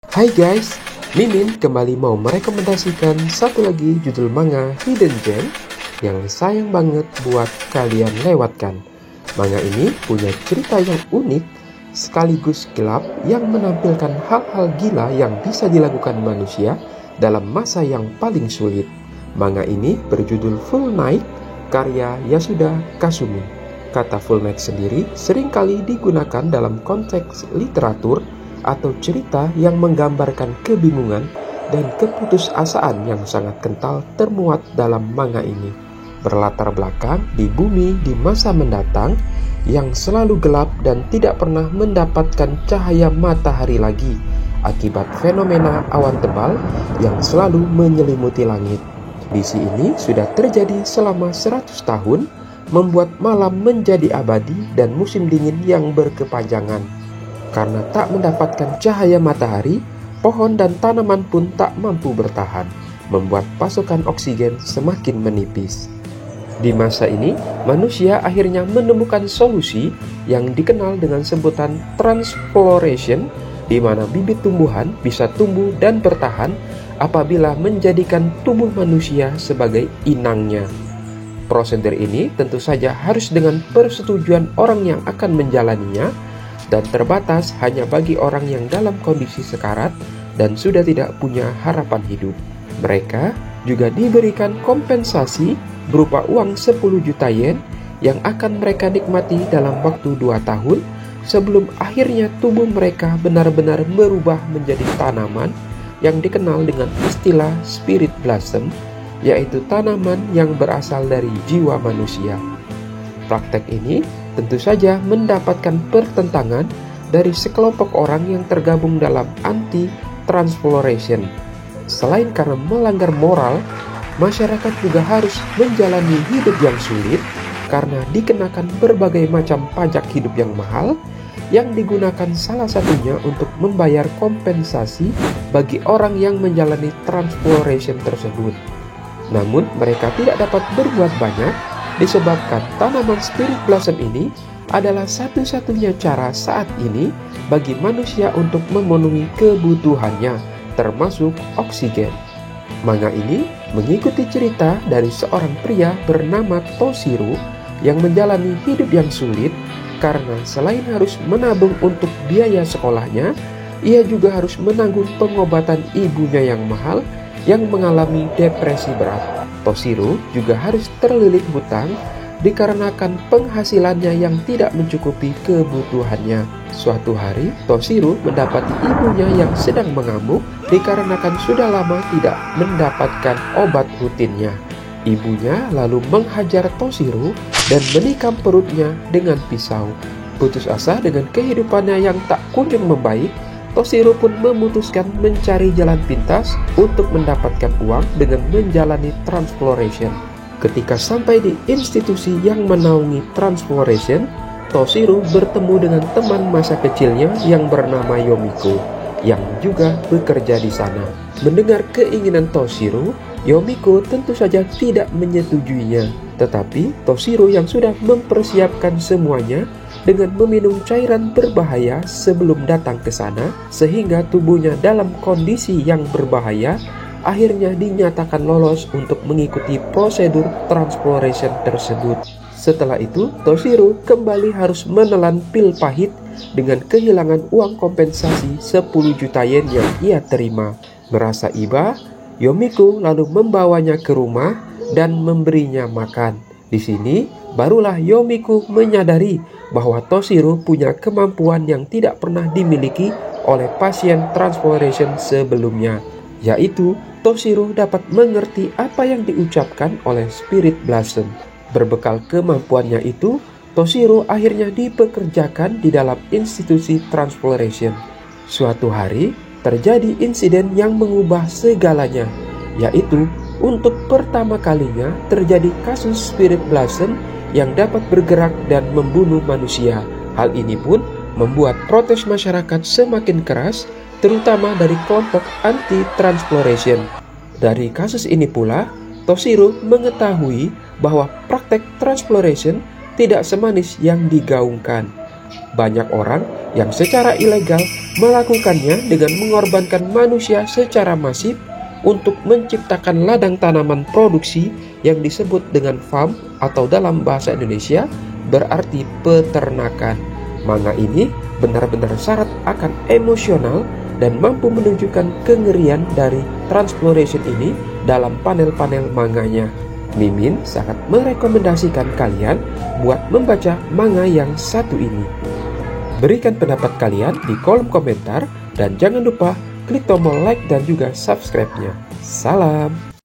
Hai guys, Mimin kembali mau merekomendasikan satu lagi judul manga Hidden Gem yang sayang banget buat kalian lewatkan. Manga ini punya cerita yang unik sekaligus gelap yang menampilkan hal-hal gila yang bisa dilakukan manusia dalam masa yang paling sulit. Manga ini berjudul Full Night karya Yasuda Kasumi. Kata Full Night sendiri seringkali digunakan dalam konteks literatur atau cerita yang menggambarkan kebingungan dan keputusasaan yang sangat kental termuat dalam manga ini. Berlatar belakang di bumi di masa mendatang yang selalu gelap dan tidak pernah mendapatkan cahaya matahari lagi akibat fenomena awan tebal yang selalu menyelimuti langit. Kondisi ini sudah terjadi selama 100 tahun, membuat malam menjadi abadi dan musim dingin yang berkepanjangan. Karena tak mendapatkan cahaya matahari, pohon dan tanaman pun tak mampu bertahan, membuat pasokan oksigen semakin menipis. Di masa ini, manusia akhirnya menemukan solusi yang dikenal dengan sebutan transploration, di mana bibit tumbuhan bisa tumbuh dan bertahan apabila menjadikan tubuh manusia sebagai inangnya. Prosedur ini tentu saja harus dengan persetujuan orang yang akan menjalaninya, dan terbatas hanya bagi orang yang dalam kondisi sekarat dan sudah tidak punya harapan hidup. Mereka juga diberikan kompensasi berupa uang 10 juta yen yang akan mereka nikmati dalam waktu 2 tahun sebelum akhirnya tubuh mereka benar-benar berubah menjadi tanaman yang dikenal dengan istilah spirit blossom, yaitu tanaman yang berasal dari jiwa manusia. Praktek ini tentu saja mendapatkan pertentangan dari sekelompok orang yang tergabung dalam anti-transploration. Selain karena melanggar moral, masyarakat juga harus menjalani hidup yang sulit karena dikenakan berbagai macam pajak hidup yang mahal yang digunakan salah satunya untuk membayar kompensasi bagi orang yang menjalani transploration tersebut. Namun mereka tidak dapat berbuat banyak disebabkan tanaman spirit blossom ini adalah satu-satunya cara saat ini bagi manusia untuk memenuhi kebutuhannya, termasuk oksigen. Manga ini mengikuti cerita dari seorang pria bernama Toshiro yang menjalani hidup yang sulit karena selain harus menabung untuk biaya sekolahnya, ia juga harus menanggung pengobatan ibunya yang mahal yang mengalami depresi berat. Toshiro juga harus terlilit hutang dikarenakan penghasilannya yang tidak mencukupi kebutuhannya. Suatu hari, Toshiro mendapati ibunya yang sedang mengamuk dikarenakan sudah lama tidak mendapatkan obat rutinnya. Ibunya lalu menghajar Toshiro dan menikam perutnya dengan pisau. Putus asa dengan kehidupannya yang tak kunjung membaik, Toshiro pun memutuskan mencari jalan pintas untuk mendapatkan uang dengan menjalani transploration. Ketika sampai di institusi yang menaungi transploration, Toshiro bertemu dengan teman masa kecilnya yang bernama Yomiko, yang juga bekerja di sana. Mendengar keinginan Toshiro, Yomiko tentu saja tidak menyetujuinya. Tetapi Toshiro yang sudah mempersiapkan semuanya dengan meminum cairan berbahaya sebelum datang ke sana, sehingga tubuhnya dalam kondisi yang berbahaya, akhirnya dinyatakan lolos untuk mengikuti prosedur transploration tersebut. Setelah itu, Toshiro kembali harus menelan pil pahit dengan kehilangan uang kompensasi 10 juta yen yang ia terima. Merasa iba, Yomiko lalu membawanya ke rumah dan memberinya makan. Di sini, barulah Yomiko menyadari bahwa Toshiro punya kemampuan yang tidak pernah dimiliki oleh pasien transploration sebelumnya, yaitu Toshiro dapat mengerti apa yang diucapkan oleh spirit blossom. Berbekal kemampuannya itu, Toshiro akhirnya dipekerjakan di dalam institusi transploration. Suatu hari, terjadi insiden yang mengubah segalanya, yaitu untuk pertama kalinya terjadi kasus spirit blossom yang dapat bergerak dan membunuh manusia. Hal ini pun membuat protes masyarakat semakin keras, terutama dari kelompok anti-transploration. Dari kasus ini pula, Toshiro mengetahui bahwa praktek transploration tidak semanis yang digaungkan. Banyak orang yang secara ilegal melakukannya dengan mengorbankan manusia secara masif untuk menciptakan ladang tanaman produksi yang disebut dengan farm atau dalam bahasa Indonesia berarti peternakan. Manga ini benar-benar syarat akan emosional dan mampu menunjukkan kengerian dari transploration ini dalam panel-panel manganya. Mimin sangat merekomendasikan kalian buat membaca manga yang satu ini. Berikan pendapat kalian di kolom komentar dan jangan lupa klik tombol like dan juga subscribe-nya. Salam!